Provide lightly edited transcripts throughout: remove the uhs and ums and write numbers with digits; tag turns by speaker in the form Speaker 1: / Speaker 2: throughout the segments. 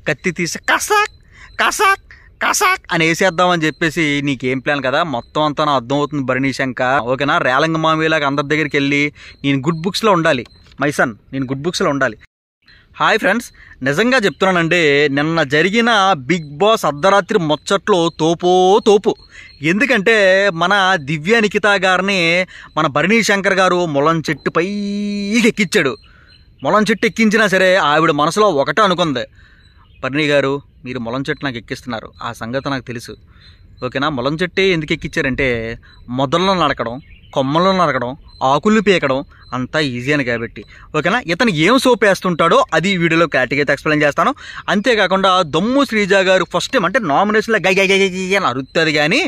Speaker 1: కత్తి తీసి కసాక్ కసాక్ కసాక్ అని వేసేద్దామని చెప్పేసి నీకేం ప్లాన్ కదా, మొత్తం అంతా నా అర్థం అవుతుంది భరణీ శంకర్. ఓకేనా, రేలంగ మామయ్యలాగా అందరి దగ్గరికి వెళ్ళి నేను గుడ్ బుక్స్లో ఉండాలి మైసన్, నేను గుడ్ బుక్స్లో ఉండాలి. హాయ్ ఫ్రెండ్స్, నిజంగా చెప్తున్నానండి, నిన్న జరిగిన బిగ్ బాస్ అర్ధరాత్రి ముచ్చట్లో తోపు. ఎందుకంటే మన దివ్య నిఖిత గారిని మన భరణీ శంకర్ గారు ములం చెట్టు పైకి ఎక్కించాడు. ములం చెట్టు ఎక్కించినా సరే ఆవిడ మనసులో ఒకటే అనుకుంది, భరణీ గారు మీరు ములం చెట్టు నాకు ఎక్కిస్తున్నారు, ఆ సంగతి నాకు తెలుసు. ఓకేనా, ములం చెట్టు ఎందుకు ఎక్కించారంటే మొదల్లో నడకడం, కొమ్మల్లో నరకడం, ఆకులు పీకడం అంతా ఈజీ అని కాబట్టి. ఓకేనా, ఇతను ఏం సోప్ వేస్తుంటాడో అది వీడియోలో క్లారిటీగా అయితే ఎక్స్ప్లెయిన్ చేస్తాను. అంతేకాకుండా దమ్ము శ్రీజ గారు ఫస్ట్ టైం అంటే నామినేషన్లో గై అని అరుస్తుంది, కానీ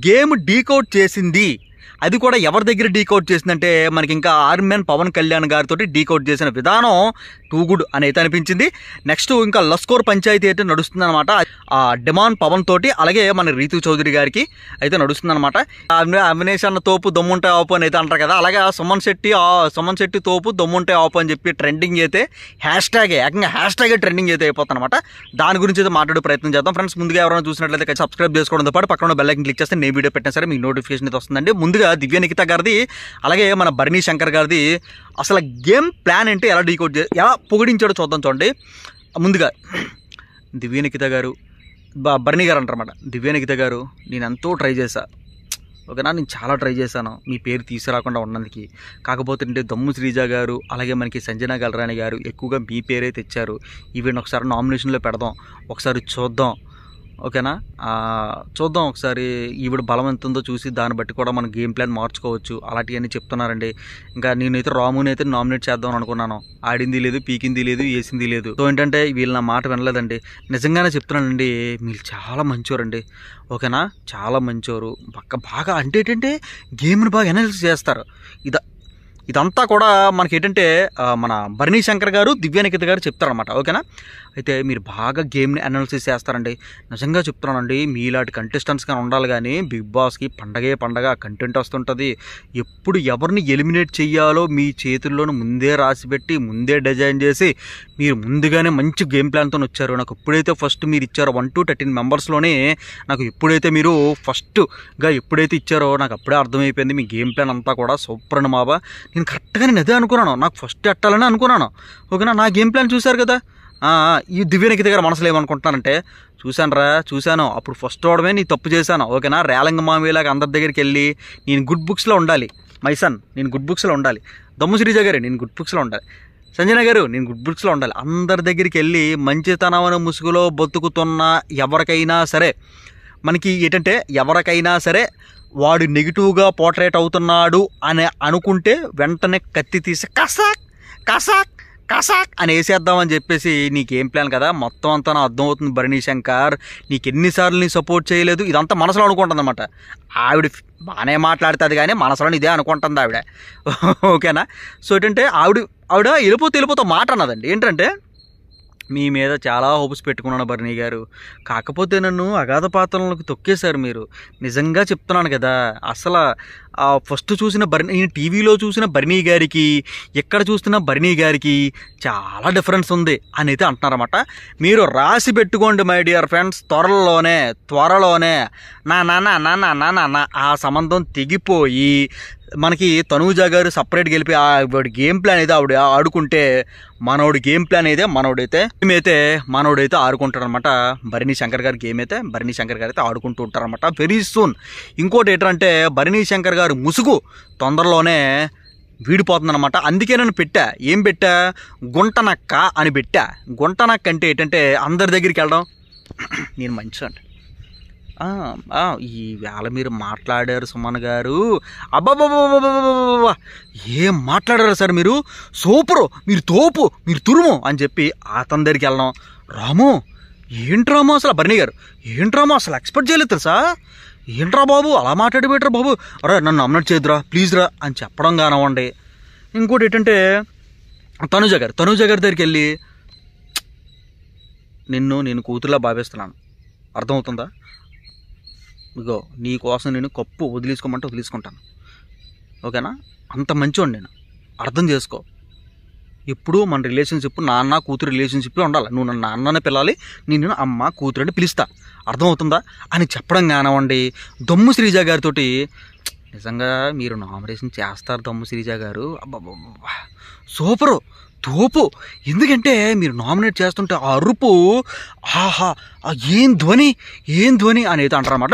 Speaker 1: గేమ్ డీకౌట్ చేసింది. అది కూడా ఎవరి దగ్గర డీకౌట్ చేసిందంటే మనకి ఇంకా ఆర్మీ పవన్ కళ్యాణ్ గారితో డీకౌట్ చేసిన విధానం టూ గుడ్ అని అయితే అనిపించింది. నెక్స్ట్ ఇంకా లస్కోర్ పంచాయతీ అయితే నడుస్తుంది అనమాట, ఆ డిమాండ్ పవన్ తోటి, అలాగే మన రీతు చౌదరి గారికి అయితే నడుస్తుంది అనమాట. అవినేష్ అన్న తోపు దమ్ముంటే ఆపు అని అయితే అంటారు కదా, అలాగే సుమన్ శెట్టి తోపు దమ్ముంటే ఆపు అని చెప్పి ట్రెండింగ్ అయితే ఏకంగా హ్యాష్ ట్యాగే ట్రెండింగ్ అయితే అయిపోతుంది అనమాట. దాని గురించి అయితే మాట్లాడే ప్రయత్నం చేద్దాం. ఫ్రెండ్స్, ముందుగా ఎవరైనా చూసినట్లయితే సబ్స్క్రైబ్ చేసుకోవడంతో పాటు పక్కన బెల్ ఐకాన్ క్లిక్ చేస్తే నేను వీడియో పెట్టినా సరే మీకు నోటిఫికేషన్ అయితే వస్తుందండి. ముందుగా దివ్య నిఖిత గారిది అలాగే మన భరణీ శంకర్ గారిది అసలు గేమ్ ప్లాన్ అంటే ఎలా పొగిడించాడో చూద్దాం. చూడండి, ముందుగా దివ్య నిఖిత గారు భరణీ గారు అంటారన్నమాట. దివ్య నిఖిత గారు నేను ఎంతో ట్రై చేశా, ఓకేనా, నేను చాలా ట్రై చేశాను మీ పేరు తీసుకురాకుండా ఉన్నందుకు. కాకపోతే అంటే దమ్ము శ్రీజ గారు అలాగే మనకి సంజన గల్రాణి గారు ఎక్కువగా మీ పేరే తెచ్చారు. ఈవెన్ ఒకసారి నామినేషన్లో పెడదాం, ఒకసారి చూద్దాం. ఓకేనా, చూద్దాం ఒకసారి ఈవిడ బలం ఎంత ఉందో చూసి దాన్ని బట్టి కూడా మనం గేమ్ ప్లాన్ మార్చుకోవచ్చు అలాంటివన్నీ చెప్తున్నారండి. ఇంకా నేనైతే రాముని అయితే నామినేట్ చేద్దాం అనుకున్నాను, ఆడింది లేదు, పీకింది లేదు, వేసింది లేదు. సో ఏంటంటే వీళ్ళు నా మాట వినలేదండి. నిజంగానే చెప్తున్నానండి, మీరు చాలా మంచోరండి. ఓకేనా, చాలా మంచోరు, బాగా అంటే ఏంటంటే గేమ్ని బాగా అనాలిసిస్ చేస్తారు. ఇదంతా కూడా మనకి ఏంటంటే మన భరణీ శంకర్ గారు దివ్య నిఖిత గారు చెప్తారనమాట. ఓకేనా, అయితే మీరు బాగా గేమ్ని అనాలిసిస్ చేస్తారండి. నిజంగా చెప్తున్నానండి, మీలాంటి కంటెస్టెంట్స్ కానీ ఉండాలి, కానీ బిగ్ బాస్కి పండగ కంటెంట్ వస్తుంటుంది. ఎప్పుడు ఎవరిని ఎలిమినేట్ చెయ్యాలో మీ చేతుల్లోనూ ముందే రాసిపెట్టి ముందే డిజైన్ చేసి మీరు ముందుగానే మంచి గేమ్ ప్లాన్తో వచ్చారు. నాకు ఎప్పుడైతే ఫస్ట్ మీరు ఇచ్చారో 1 to 13 మెంబర్స్లోనే నాకు ఎప్పుడైతే మీరు ఫస్ట్గా ఇచ్చారో నాకు అప్పుడే అర్థమైపోయింది మీ గేమ్ ప్లాన్ అంతా కూడా సూపర్ అని మాబా. నేను కరెక్ట్గా నేను అదే అనుకున్నాను, నాకు ఫస్ట్ ఎట్టాలని అనుకున్నాను. ఓకేనా, నా గేమ్ ప్లాన్ చూశారు కదా. ఈ దివ్య నిఖిత గారు మనసులో ఏమనుకుంటున్నానంటే చూశాను అప్పుడు ఫస్ట్ అవడమే నీ తప్పు చేశాను. ఓకేనా, రేలంగ మామయ్యలాగా అందరి దగ్గరికి వెళ్ళి నేను గుడ్ బుక్స్లో ఉండాలి మైసన్, నేను గుడ్ బుక్స్లో ఉండాలి. దమ్ము శ్రీజ గారు నేను గుడ్ బుక్స్లో ఉండాలి, సంజన గారు నేను గుడ్ బుక్స్లో ఉండాలి. అందరి దగ్గరికి వెళ్ళి మంచితనమైన ముసుగులో బతుకుతున్న ఎవరికైనా సరే మనకి ఏంటంటే ఎవరికైనా సరే వాడు నెగిటివ్గా పోర్ట్రేట్ అవుతున్నాడు అని అనుకుంటే వెంటనే కత్తి తీసి కసాక్ అని వేసేద్దామని చెప్పేసి నీకేం ప్లాన్ కదా, మొత్తం అంతా నా అర్థం అవుతుంది భరణీ శంకర్. నీకు ఎన్నిసార్లు నీ సపోర్ట్ చేయలేదు, ఇదంతా మనసులో అనుకుంటుంది అనమాట. ఆవిడ బాగానే మాట్లాడుతుంది కానీ మనసులో ఇదే అనుకుంటుంది ఆవిడ. ఓకేనా, సో ఏంటంటే ఆవిడ వెళ్ళిపోతూ మాట అన్నదండి. ఏంటంటే మీ మీద చాలా హోప్స్ పెట్టుకున్నాను భరణీ గారు, కాకపోతే నన్ను అగాధ పాత్రలకు తొక్కేశారు మీరు. నిజంగా చెప్తున్నాను కదా, అసలు ఫస్ట్ చూసిన నేను టీవీలో చూసిన భరణీ గారికి ఎక్కడ చూస్తున్న భరణీ గారికి చాలా డిఫరెన్స్ ఉంది అని అయితే అంటున్నారన్నమాట. మీరు రాసి పెట్టుకోండి మై డియర్ ఫ్రెండ్స్, త్వరలోనే నా ఆ సంబంధం తెగిపోయి మనకి తనూజ గారు సపరేట్గా వెళ్ళి ఆవిడ గేమ్ ప్లాన్ అయితే ఆవిడ ఆడుకుంటే మనోడి గేమ్ ప్లాన్ అయితే మనోడైతే ఆడుకుంటాడు అనమాట. భరణీ శంకర్ గారి గేమ్ అయితే భరణీ శంకర్ గారు అయితే ఆడుకుంటూ ఉంటారనమాట వెరీ సూన్. ఇంకోటి ఏంటంటే భరణీ శంకర్ గారు ముసుగు తొందరలోనే వీడిపోతుందన్నమాట. అందుకే నేను ఏం పెట్టా గుంటనక్క అని పెట్టా. గుంటనక్క అంటే ఏంటంటే అందరి దగ్గరికి వెళ్ళడం. నేను మంచి అంటే ఈ వేళ మీరు మాట్లాడారు సుమన్ గారు, అబ్బాబాబా ఏం మాట్లాడారు సార్ మీరు, సూపరు, మీరు తోపు, మీరు తురుము అని చెప్పి అతని దగ్గరికి వెళ్ళడం. ఏంట్రామో అసలు భరణీ గారు ఏంట్రామో అసలు ఎక్స్పెక్ట్ చేయలేదు తెలుసా, ఏంట్రా బాబు అలా మాట్లాడి పెట్టరా బాబు, అరే నన్ను నామినేట్ చేయద్దురా ప్లీజ్ రా అని చెప్పడం కానివ్వండి. ఇంకోటి ఏంటంటే తనూజ గారి దగ్గరికి వెళ్ళి నేను కూతురులా భావిస్తున్నాను, అర్థమవుతుందా, ఇగో నీ కోసం నేను కప్పు వదిలేసుకోమంటే వదిలేసుకుంటాను. ఓకేనా, అంత మంచోండి నేను, అర్థం చేసుకో. ఎప్పుడూ మన రిలేషన్షిప్ నాన్న కూతురు రిలేషన్షిప్ ఉండాలి. నువ్వు నన్ను నాన్ననే పిలాలి, నేను అమ్మ కూతురు అని పిలుస్తా, అర్థమవుతుందా అని చెప్పడం కానివ్వండి. దమ్ము శ్రీజ గారితో నిజంగా మీరు నామినేషన్ చేస్తారు దమ్ము శ్రీజ గారు, అబ్బా సూపరు తోపు. ఎందుకంటే మీరు నామినేట్ చేస్తుంటే ఆ అరుపు, ఆహా ఏం ధ్వని అనేది అంటారన్నమాట.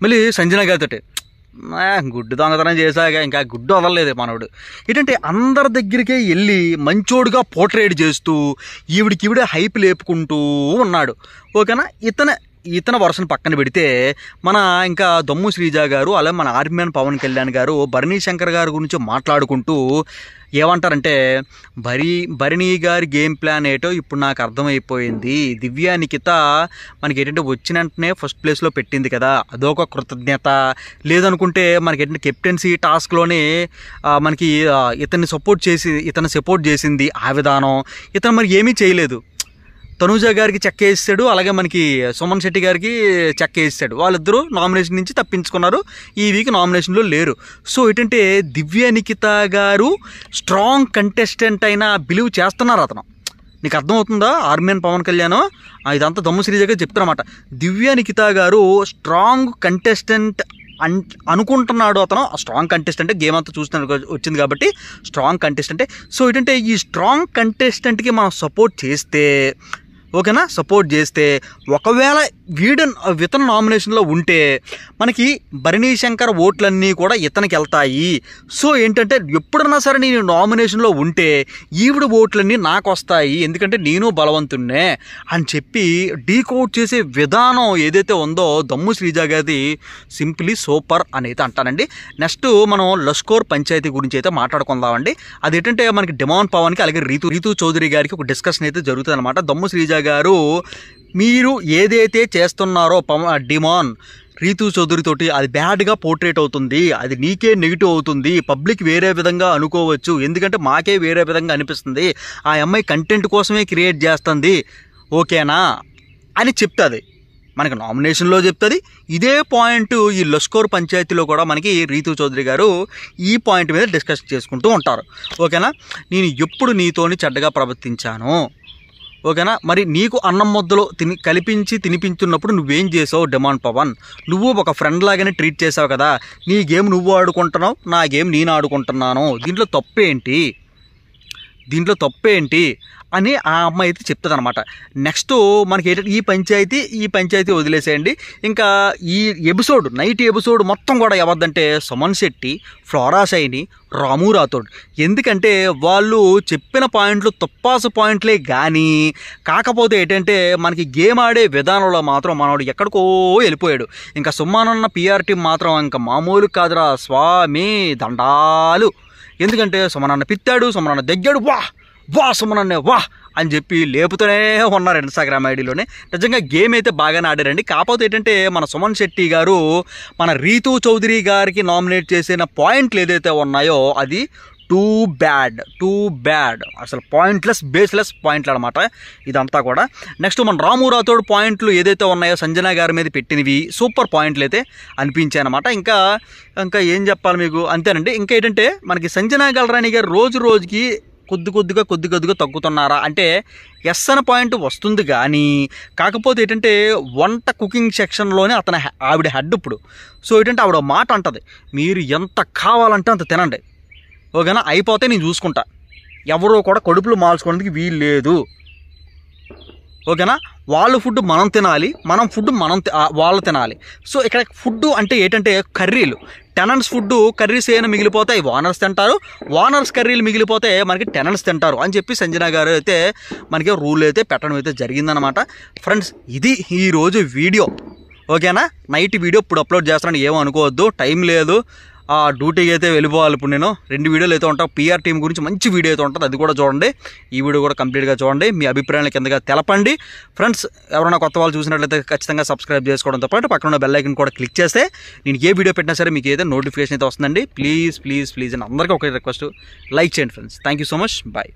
Speaker 1: మళ్ళీ సంజన గారితో గుడ్డు దొంగతనం చేశాక ఇంకా గుడ్డు వదలలేదు మనోడు. ఏంటంటే అందరి దగ్గరికే వెళ్ళి మంచోడుగా పోర్ట్రేట్ చేస్తూ ఈవిడికివిడే హైప్ లేపుకుంటూ ఉన్నాడు. ఓకేనా. ఇతన వర్షన్ పక్కన పెడితే మన ఇంకా దమ్ము శ్రీజ గారు అలాగే మన ఆర్మీన్ పవన్ కళ్యాణ్ గారు భరణీ శంకర్ గారి గురించి మాట్లాడుకుంటూ ఏమంటారంటే, భరణీ గారి గేమ్ ప్లాన్ ఏటో ఇప్పుడు నాకు అర్థమైపోయింది. దివ్య నిఖిత మనకి ఏంటంటే వచ్చిన వెంటనే ఫస్ట్ ప్లేస్లో పెట్టింది కదా, అదొక కృతజ్ఞత. లేదనుకుంటే మనకి ఏంటంటే కెప్టెన్సీ టాస్క్లోనే మనకి ఇతన్ని సపోర్ట్ చేసింది ఆ విధానం. ఇతను మరి ఏమీ చేయలేదు. తనూజ గారికి చెక్ వేసాడు, అలాగే మనకి సుమన్ శెట్టి గారికి చెక్ వేసాడు. వాళ్ళిద్దరూ నామినేషన్ నుంచి తప్పించుకున్నారు, ఈ వీక్ నామినేషన్లో లేరు. సో ఏంటంటే దివ్య నిఖిత గారు స్ట్రాంగ్ కంటెస్టెంట్ అయినా బిలీవ్ చేస్తున్నారు అతను. నీకు అర్థమవుతుందా ఆర్మీన్ పవన్ కళ్యాణ్? ఇదంతా దమ్ము శ్రీజ గారు చెప్తారన్నమాట. దివ్య నిఖిత గారు స్ట్రాంగ్ కంటెస్టెంట్ అనుకుంటున్నాడు అతను. స్ట్రాంగ్ కంటెస్టెంట్ గేమ్ అంతా చూస్తున్న వచ్చింది కాబట్టి స్ట్రాంగ్ కంటెస్టెంటే. సో ఏంటంటే ఈ స్ట్రాంగ్ కంటెస్టెంట్కి మనం సపోర్ట్ చేస్తే, ఓకేనా, సపోర్ట్ చేస్తే ఒకవేళ ఇతను నామినేషన్లో ఉంటే మనకి భరణీ శంకర్ ఓట్లన్నీ కూడా ఇతనికి వెళ్తాయి. సో ఏంటంటే ఎప్పుడన్నా సరే నేను నామినేషన్లో ఉంటే ఈవిడ ఓట్లన్నీ నాకు వస్తాయి, ఎందుకంటే నేను బలవంతున్నే అని చెప్పి డీకోడ్ చేసే విధానం ఏదైతే ఉందో దమ్ము శ్రీజ గారిది సింప్లీ సూపర్ అనేది అంటానండి. నెక్స్ట్ మనం లష్కోర్ పంచాయతీ గురించి అయితే మాట్లాడుకుందామండి. అదేంటంటే మనకి డిమాండ్ పవన్కి అలాగే రీతూ చౌదరి గారికి ఒక డిస్కషన్ అయితే జరుగుతుంది అనమాట. దమ్ము శ్రీజ గారు మీరు ఏదైతే చేస్తున్నారో డిమాన్ రీతూ చౌదరితోటి అది బ్యాడ్గా పోర్ట్రేట్ అవుతుంది, అది నీకే నెగిటివ్ అవుతుంది, పబ్లిక్ వేరే విధంగా అనుకోవచ్చు, ఎందుకంటే మాకే వేరే విధంగా అనిపిస్తుంది, ఆ అమ్మాయి కంటెంట్ కోసమే క్రియేట్ చేస్తుంది, ఓకేనా అని చెప్తుంది. మనకి నామినేషన్లో చెప్తుంది. ఇదే పాయింట్ ఈ లష్కోర్ పంచాయతీలో కూడా మనకి రీతూ చౌదరి గారు ఈ పాయింట్ మీద డిస్కస్ చేసుకుంటూ ఉంటారు. ఓకేనా. నేను ఎప్పుడు నీతోని చెడ్డగా ప్రవర్తించాను, ఓకేనా, మరి నీకు అన్నం ముద్దలో తినిపించున్నప్పుడు నువ్వేం చేసావు డిమాండ్ పవన్? నువ్వు ఒక ఫ్రెండ్ లాగానే ట్రీట్ చేసావు కదా, నీ గేమ్ నువ్వు ఆడుకుంటున్నావు, నా గేమ్ నేను ఆడుకుంటున్నాను, దీంట్లో తప్పేంటి అని ఆ అమ్మాయి అయితే చెప్తుంది అనమాట. నెక్స్ట్ మనకి ఏంటంటే ఈ పంచాయతీ వదిలేసేయండి. ఇంకా ఈ నైట్ ఎపిసోడ్ మొత్తం కూడా ఎవరిదంటే సుమన్ శెట్టి, ఫ్లోరా షైని, రాము రాథోడ్. ఎందుకంటే వాళ్ళు చెప్పిన పాయింట్లు తప్పాసు పాయింట్లే కానీ, కాకపోతే ఏంటంటే మనకి గేమ్ ఆడే విధానంలో మాత్రం మనోడు ఎక్కడికో వెళ్ళిపోయాడు. ఇంకా సుమ్మానన్న పిఆర్ టీం మాత్రం ఇంకా మామూలు కాదురా స్వామి, దండాలు. ఎందుకంటే సుమనన్న పిత్తాడు, సుమనన్న దగ్గాడు, వా సుమనన్నే వా అని చెప్పి లేపుతూనే ఉన్నారు ఇన్స్టాగ్రామ్ ఐడిలోనే. నిజంగా గేమ్ అయితే బాగానే ఆడారండి. కాకపోతే ఏంటంటే మన సుమన్ శెట్టి గారు మన రీతూ చౌదరి గారికి నామినేట్ చేసిన పాయింట్లు ఏదైతే ఉన్నాయో అది టూ బ్యాడ్, అసలు బేస్లెస్ పాయింట్లు అనమాట ఇదంతా కూడా. నెక్స్ట్ మన రాము రాథోడ్ పాయింట్లు ఏదైతే ఉన్నాయో సంజన గారి మీద పెట్టినవి సూపర్ పాయింట్లు అయితే అనిపించాయి అనమాట. ఇంకా ఏం చెప్పాలి మీకు, అంతేనండి. ఇంకా ఏంటంటే మనకి సంజన గల్రాణి గారు రోజుకి కొద్దిగా తగ్గుతున్నారా అంటే ఎస్ అనే పాయింట్ వస్తుంది కానీ, కాకపోతే ఏంటంటే వంట కుకింగ్ సెక్షన్లోనే ఆవిడ హెడ్ ఇప్పుడు. సో ఏంటంటే ఆవిడ మాట అంటది, మీరు ఎంత కావాలంటే అంత తినండి, ఓకేనా, అయిపోతే నేను చూసుకుంటా, ఎవరో కూడా కడుపులు మార్చుకోవడానికి వీలు లేదు, ఓకేనా. వాళ్ళ ఫుడ్ మనం తినాలి, మనం ఫుడ్ వాళ్ళు తినాలి. సో ఇక్కడ ఫుడ్ అంటే ఏంటంటే కర్రీలు, టెనెంట్స్ ఫుడ్ కర్రీస్ ఏమైనా మిగిలిపోతాయి ఓనర్స్ తింటారు, ఓనర్స్ కర్రీలు మిగిలిపోతే మనకి టెనెంట్స్ తింటారు అని చెప్పి సంజన గారు అయితే మనకి రూల్ అయితే పెట్టడం అయితే జరిగిందనమాట. ఫ్రెండ్స్ ఇది ఈరోజు వీడియో, ఓకేనా. నైట్ వీడియో ఇప్పుడు అప్లోడ్ చేస్తానని ఏమో అనుకోవద్దు, టైం లేదు, డ్యూటీకి అయితే వెళ్ళిపోవాలి. ఇప్పుడు నేను 2 వీడియోలు అయితే ఉంటాయి, పిఆర్ టీం గురించి మంచి వీడియో అయితే ఉంటుంది, అది కూడా చూడండి. ఈ వీడియో కూడా కంప్లీట్గా చూడండి, మీ అభిప్రాయాలు కిందగా తెలపండి. ఫ్రెండ్స్ ఎవరైనా కొత్త వాళ్ళు చూసినట్లయితే ఖచ్చితంగా సబ్స్క్రైబ్ చేసుకోవడంతో పాటు పక్కన ఉన్న బెల్ ఐకన్ కూడా క్లిక్ చేస్తే నేను ఏ వీడియో పెట్టినా సరే మీకు ఏదైతే నోటిఫికేషన్ అయితే వస్తుందండి. ప్లీజ్ అని అందరికీ ఒక రిక్వెస్ట్, లైక్ చేయండి friends. Thank you so much, bye.